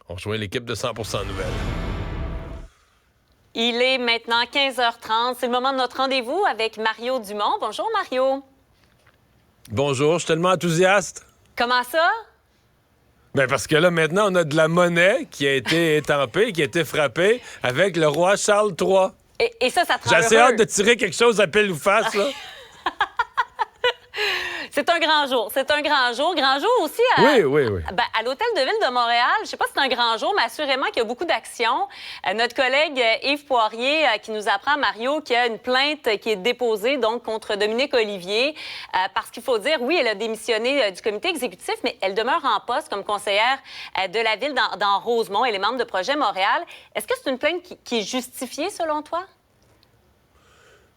On rejoint l'équipe de 100% Nouvelles. Il est maintenant 15h30. C'est le moment de notre rendez-vous avec Mario Dumont. Bonjour, Mario. Bonjour, je suis tellement enthousiaste. Comment ça? Ben parce que là, maintenant, on a de la monnaie qui a été étampée, qui a été frappée avec le roi Charles III. Et ça te rend J'ai assez heureux? hâte de tirer quelque chose à pile ou face, là. C'est un grand jour. C'est un grand jour. Grand jour aussi Oui. à l'Hôtel de Ville de Montréal. Je ne sais pas si c'est un grand jour, mais assurément qu'il y a beaucoup d'actions. Notre collègue Yves Poirier qui nous apprend, Mario, qu'il y a une plainte qui est déposée donc contre Dominique Olivier parce qu'il faut dire, oui, elle a démissionné du comité exécutif, mais elle demeure en poste comme conseillère de la ville dans Rosemont. Elle est membre de Projet Montréal. Est-ce que c'est une plainte qui est justifiée selon toi?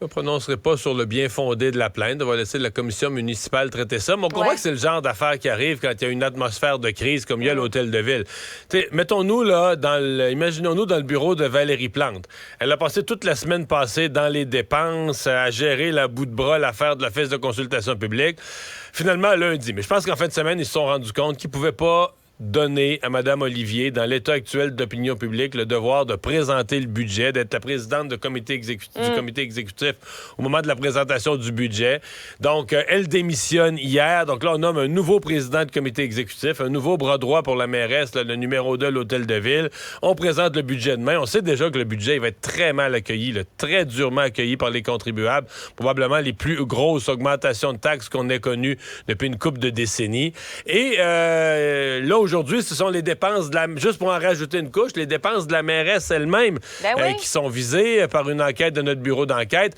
Je ne me prononcerai pas sur le bien fondé de la plainte. On va laisser la commission municipale traiter ça. Mais on comprend que c'est le genre d'affaires qui arrive quand il y a une atmosphère de crise comme il y a à l'Hôtel de Ville. T'sais, mettons-nous là, imaginons-nous dans le bureau de Valérie Plante. Elle a passé toute la semaine passée dans les dépenses, à gérer la bout de bras l'affaire de l'Office de consultation publique. Finalement, lundi. Mais je pense qu'en fin de semaine, ils se sont rendus compte qu'ils ne pouvaient pas donner à Mme Olivier, dans l'état actuel d'opinion publique, le devoir de présenter le budget, d'être la présidente du comité exécutif au moment de la présentation du budget. Donc, elle démissionne hier. Donc là, on nomme un nouveau président de comité exécutif, un nouveau bras droit pour la mairesse, là, le numéro 2 de l'Hôtel de Ville. On présente le budget demain. On sait déjà que le budget il va être très mal accueilli, là, très durement accueilli par les contribuables. Probablement les plus grosses augmentations de taxes qu'on ait connues depuis une couple de décennies. Et là, aujourd'hui, ce sont les dépenses juste pour en rajouter une couche, les dépenses de la mairesse elle-même qui sont visées par une enquête de notre bureau d'enquête.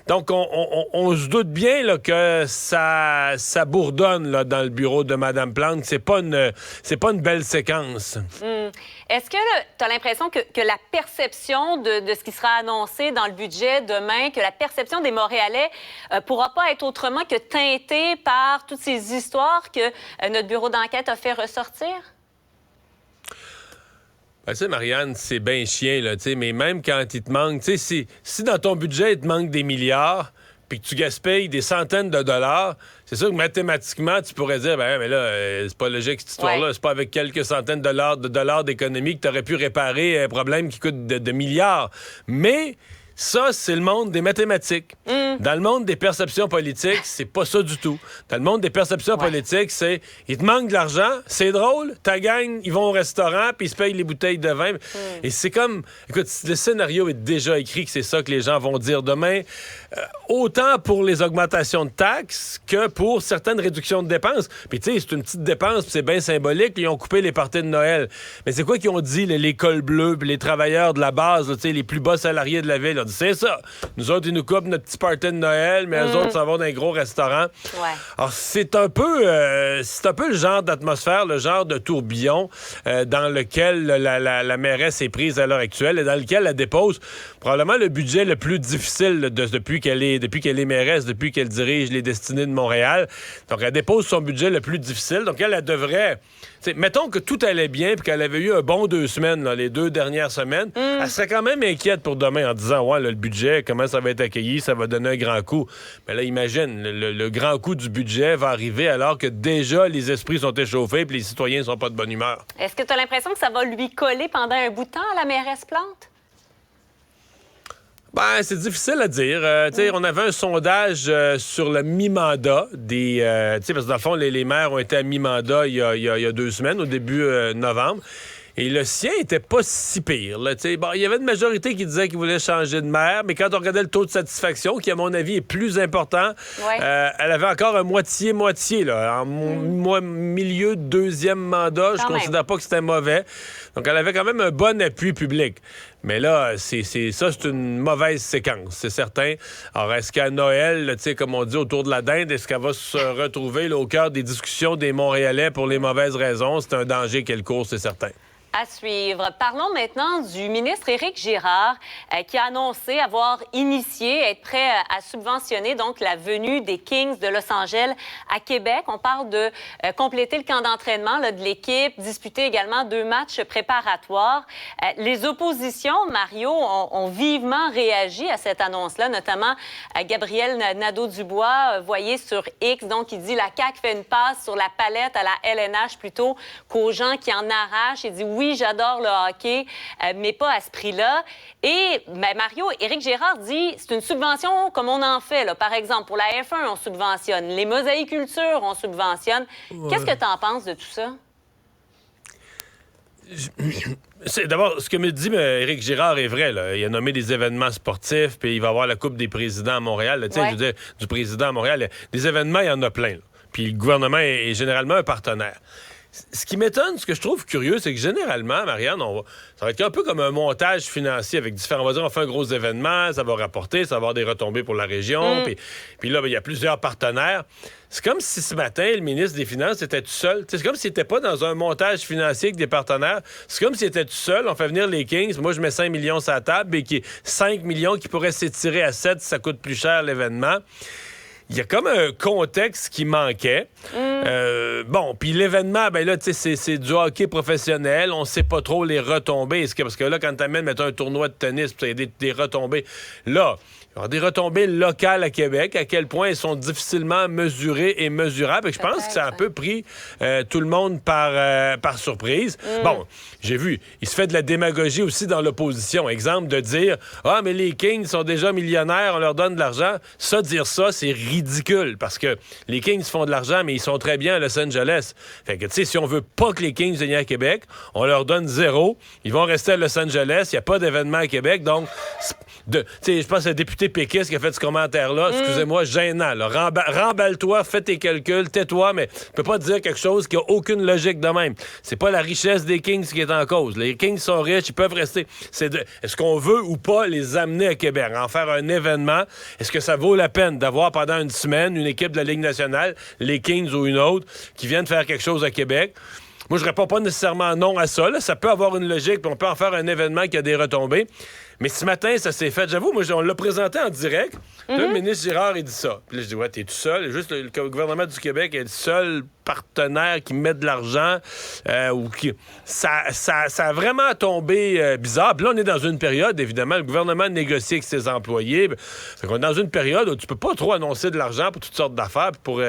Donc, on se doute bien là, que ça bourdonne là, dans le bureau de Mme Plante. C'est pas une belle séquence. Est-ce que tu as l'impression que la perception de ce qui sera annoncé dans le budget demain, que la perception des Montréalais pourra pas être autrement que teintée par toutes ces histoires que notre bureau d'enquête a fait ressortir? Ben, tu sais, Marianne, c'est bien chien, là, tu sais, mais même quand il te manque, tu sais, si dans ton budget, il te manque des milliards, puis que tu gaspilles des centaines de dollars, c'est sûr que mathématiquement, tu pourrais dire, ben, mais là, c'est pas logique cette histoire-là. Ouais. C'est pas avec quelques centaines de dollars d'économie que tu aurais pu réparer un problème qui coûte de milliards. Mais ça, c'est le monde des mathématiques. Dans le monde des perceptions politiques, c'est pas ça du tout. Dans le monde des perceptions politiques, c'est il te manque de l'argent, c'est drôle, ta gang, ils vont au restaurant puis ils se payent les bouteilles de vin. Et c'est comme, écoute, le scénario est déjà écrit que c'est ça que les gens vont dire demain. Autant pour les augmentations de taxes que pour certaines réductions de dépenses. Puis tu sais, c'est une petite dépense, puis c'est bien symbolique. Ils ont coupé les parties de Noël. Mais c'est quoi qu'ils ont dit, l'école bleue, puis les travailleurs de la base, là, les plus bas salariés de la ville? Ils ont dit, c'est ça. Nous autres, ils nous coupent notre petit party de Noël, mais eux autres s'en vont dans un gros restaurant. Ouais. Alors, c'est un peu le genre d'atmosphère, le genre de tourbillon dans lequel la mairesse est prise à l'heure actuelle et dans lequel elle dépose probablement le budget le plus difficile depuis qu'elle est mairesse, depuis qu'elle dirige les destinées de Montréal. Donc, elle dépose son budget le plus difficile. Donc, elle devrait... mettons que tout allait bien et qu'elle avait eu un bon 2 semaines, là, les 2 dernières semaines, elle serait quand même inquiète pour demain en disant, ouais, là, le budget, comment ça va être accueilli, ça va donner un grand coup. Mais là, imagine, le grand coup du budget va arriver alors que déjà les esprits sont échauffés et les citoyens ne sont pas de bonne humeur. Est-ce que tu as l'impression que ça va lui coller pendant un bout de temps à la mairesse Plante? Ben, c'est difficile à dire. On avait un sondage sur le mi-mandat parce que dans le fond, les maires ont été à mi-mandat il y a 2 semaines, au début novembre. Et le sien était pas si pire. Là, bon, il y avait une majorité qui disait qu'il voulait changer de maire, mais quand on regardait le taux de satisfaction, qui à mon avis est plus important, elle avait encore un moitié-moitié. Là, en milieu de 2e mandat, je considère pas que c'était mauvais. Donc elle avait quand même un bon appui public. Mais là, c'est une mauvaise séquence, c'est certain. Alors, est-ce qu'à Noël, comme on dit, autour de la dinde, est-ce qu'elle va se retrouver là, au cœur des discussions des Montréalais pour les mauvaises raisons? C'est un danger qu'elle court, c'est certain. À suivre. Parlons maintenant du ministre Éric Girard qui a annoncé avoir initié, être prêt à subventionner donc la venue des Kings de Los Angeles à Québec. On parle de compléter le camp d'entraînement de l'équipe, disputer également 2 matchs préparatoires. Les oppositions, Mario, ont vivement réagi à cette annonce-là, notamment Gabriel Nadeau-Dubois, voyez sur X, donc il dit la CAQ fait une passe sur la palette à la LNH plutôt qu'aux gens qui en arrachent. Il dit oui, oui, j'adore le hockey, mais pas à ce prix-là. Et Mario, Éric Girard dit, c'est une subvention comme on en fait. Là. Par exemple, pour la F1, on subventionne. Les mosaïcultures, on subventionne. Ouais. Qu'est-ce que tu en penses de tout ça? D'abord, ce que me dit Éric Girard est vrai. Là. Il a nommé des événements sportifs, puis il va avoir la Coupe des présidents à Montréal. Ouais. Je veux dire, du président à Montréal. Des événements, il y en a plein. Là. Puis le gouvernement est généralement un partenaire. Ce qui m'étonne, ce que je trouve curieux, c'est que généralement, Marianne, ça va être un peu comme un montage financier avec différents... On va dire, on fait un gros événement, ça va rapporter, ça va avoir des retombées pour la région, puis là, il y a plusieurs partenaires. C'est comme si ce matin, le ministre des Finances était tout seul. T'sais, c'est comme s'il n'était pas dans un montage financier avec des partenaires. C'est comme s'il était tout seul. On fait venir les Kings. Moi, je mets 5 millions sur la table et 5 millions qui pourraient s'étirer à 7 si ça coûte plus cher l'événement. Il y a comme un contexte qui manquait. Bon, puis l'événement, ben là, tu sais, c'est du hockey professionnel. On sait pas trop les retombées. Parce que là, quand t'amènes, mettons, un tournoi de tennis, il y a des retombées. Là, il y aura des retombées locales à Québec, à quel point elles sont difficilement mesurées et mesurables. Et je pense que ça a un peu pris tout le monde par surprise. Bon, j'ai vu, il se fait de la démagogie aussi dans l'opposition. Exemple de dire, ah, mais les Kings sont déjà millionnaires, on leur donne de l'argent. Ça, dire ça, c'est ridicule parce que les Kings font de l'argent, mais ils sont très bien à Los Angeles. Fait que, tu sais, si on veut pas que les Kings viennent à Québec, on leur donne 0. Ils vont rester à Los Angeles. Il n'y a pas d'événement à Québec. Donc, tu sais, je pense que le député péquiste qui a fait ce commentaire-là, excusez-moi, gênant. Remballe-toi, fais tes calculs, tais-toi, mais tu peux pas dire quelque chose qui a aucune logique de même. C'est pas la richesse des Kings qui est en cause. Les Kings sont riches, ils peuvent rester. Est-ce qu'on veut ou pas les amener à Québec, en faire un événement? Est-ce que ça vaut la peine d'avoir pendant une semaine une équipe de la Ligue nationale, les Kings ou une autre, qui viennent faire quelque chose à Québec? Moi, je réponds pas nécessairement non à ça. Là. Ça peut avoir une logique, puis on peut en faire un événement qui a des retombées. Mais ce matin, ça s'est fait. J'avoue, moi, on l'a présenté en direct. Le ministre Girard, il dit ça. Puis là, je dis, ouais, t'es tout seul. Juste le gouvernement du Québec est le seul partenaire qui met de l'argent. Ou qui... Ça a vraiment tombé bizarre. Puis là, on est dans une période, évidemment, le gouvernement négocie avec ses employés. Fait qu'on est dans une période où tu peux pas trop annoncer de l'argent pour toutes sortes d'affaires, puis pour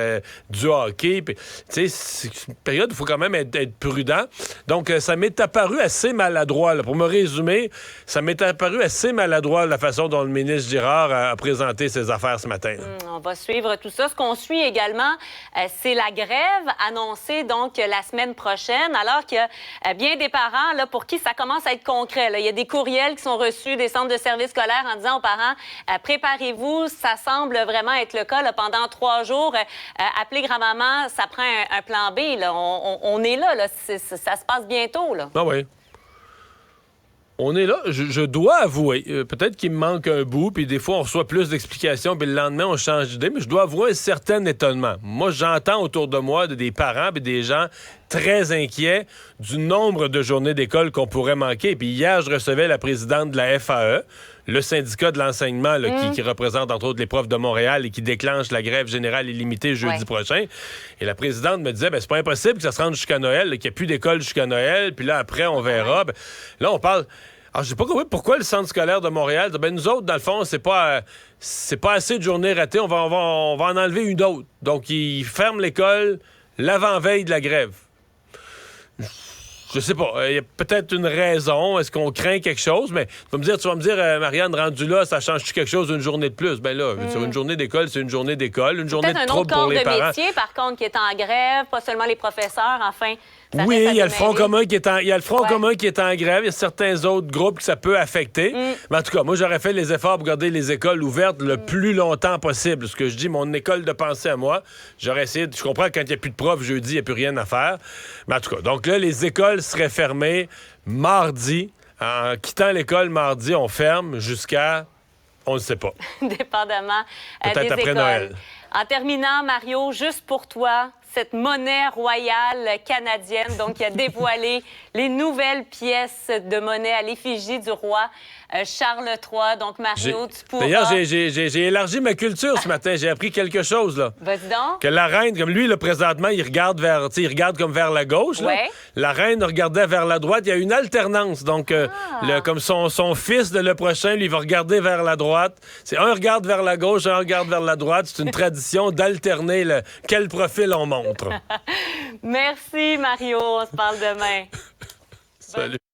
du hockey. Tu sais, c'est une période où il faut quand même être prudent. Donc, ça m'est apparu assez maladroit. Là. Pour me résumer, ça m'est apparu assez maladroit la façon dont le ministre Girard a présenté ses affaires ce matin. On va suivre tout ça. Ce qu'on suit également, c'est la grève annoncée donc la semaine prochaine, alors qu'il y a bien des parents là, pour qui ça commence à être concret. Là. Il y a des courriels qui sont reçus des centres de services scolaires en disant aux parents, préparez-vous, ça semble vraiment être le cas là, pendant 3 jours. Appelez grand-maman, ça prend un plan B. Là. On est là, ça se passe bientôt. Là. Ah oui. On est là. Je dois avouer, peut-être qu'il me manque un bout, puis des fois, on reçoit plus d'explications, puis le lendemain, on change d'idée, mais je dois avouer un certain étonnement. Moi, j'entends autour de moi des parents et des gens très inquiets du nombre de journées d'école qu'on pourrait manquer. Puis hier, je recevais la présidente de la FAE, le syndicat de l'enseignement là, qui représente, entre autres, les profs de Montréal et qui déclenche la grève générale illimitée jeudi prochain. Et la présidente me disait, c'est pas impossible que ça se rende jusqu'à Noël, là, qu'il n'y ait plus d'école jusqu'à Noël, puis là, après, on verra. Là, on parle... Alors, j'ai pas compris pourquoi le centre scolaire de Montréal... nous autres, dans le fond, c'est pas assez de journées ratées. On va en enlever une autre. Donc, ils ferment l'école l'avant-veille de la grève. Je sais pas. Il y a peut-être une raison. Est-ce qu'on craint quelque chose? Mais tu vas me dire, Marianne, rendu là, ça change-tu quelque chose d'une journée de plus? Ben là, sur une journée d'école, c'est une journée d'école. Une journée de trouble pour les parents. Peut-être un autre corps de métier, par contre, qui est en grève, pas seulement les professeurs, enfin... Oui, il y a le Front commun qui est en grève. Il y a certains autres groupes que ça peut affecter. Mais en tout cas, moi, j'aurais fait les efforts pour garder les écoles ouvertes le plus longtemps possible. Ce que je dis, mon école de pensée à moi, j'aurais essayé... Je comprends que quand il n'y a plus de profs jeudi, il n'y a plus rien à faire. Mais en tout cas, donc là, les écoles seraient fermées mardi. En quittant l'école mardi, on ferme jusqu'à... On ne sait pas. Dépendamment peut-être des après écoles. Noël. En terminant, Mario, juste pour toi, cette monnaie royale canadienne, donc qui a dévoilé les nouvelles pièces de monnaie à l'effigie du roi Charles III. Donc, Mario, tu pourras... D'ailleurs, j'ai élargi ma culture ce matin. J'ai appris quelque chose, là. Vas-y donc. Que la reine, comme lui, là, présentement, il regarde comme vers la gauche. Là. Ouais. La reine regardait vers la droite. Il y a une alternance. Donc, comme son fils de le prochain, lui, va regarder vers la droite. C'est un regarde vers la gauche, un regarde vers la droite. C'est une tradition d'alterner quel profil on montre. Merci, Mario. On se parle demain. Salut.